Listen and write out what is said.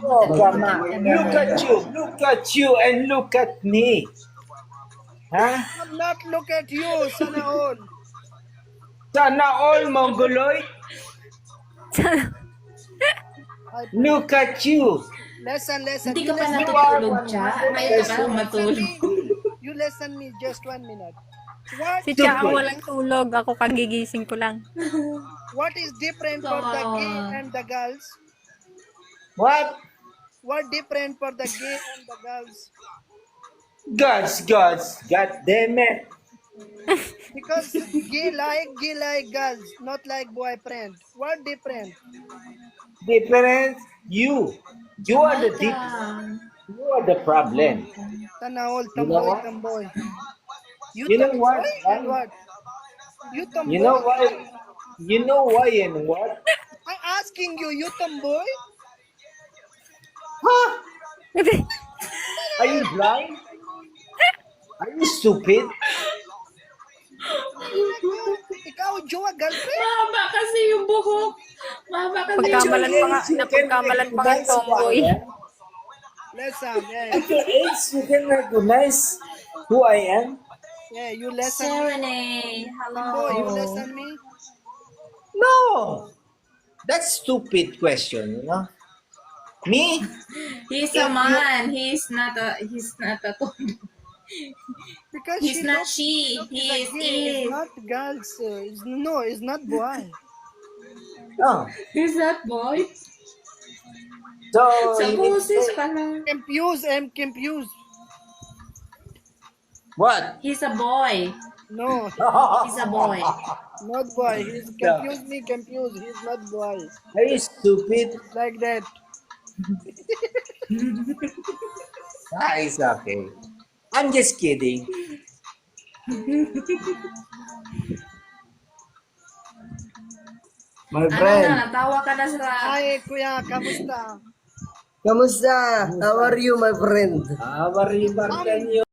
Oh, come on. Look at you, and look at me. Huh? I'm not look at you, sana all. Sana all Mongoloid. Look at you. Listen. Hindi You ka pa listen, natutulog, Cha? Ngayon ka lang listen matulog. me. You listen me just 1 minute. What Si Cha ang walang tulog. Ako kagigising ko lang. what is different for the gay and the girls? What? What different for the gay and the girls? Gods. God damn it. Because gay like girls, not like boyfriend. What different? Difference. You are the difference. You are the problem. Sana all You know what? tomboy. You know what? Tomboy and what? You tomboy. You know why? You know why and what? I'm asking you, you tomboy? Huh? Are you blind? Are you stupid? Ikaw, jowa, girlfriend? Mahaba kasi yung buhok. Mahaba kasi yung Pagkamalan pa nga, You can napagkamalan pa nga yung recognize who tomboy. I am. Listen, At your age, you can recognize who I am. yeah, you listen. Serenade. Boy, you Hello. listen me? No, that's stupid question. You know, me. He's a man. He's not a Because He's she not looks she. like He gay. is. It's not girls. It's not boy. No. He's that boy. So Sa you need to boses say, pa lang. I'm confused. what? He's a boy. No, He's a boy. not boy. He's confused. He's not boy. Are you stupid? Like that. It's okay. I'm just kidding. My Ano friend, na, natawa ka na sa... Hi, kuya, kamusta? kamusta? How are you, my friend? How are you, Barkanyo?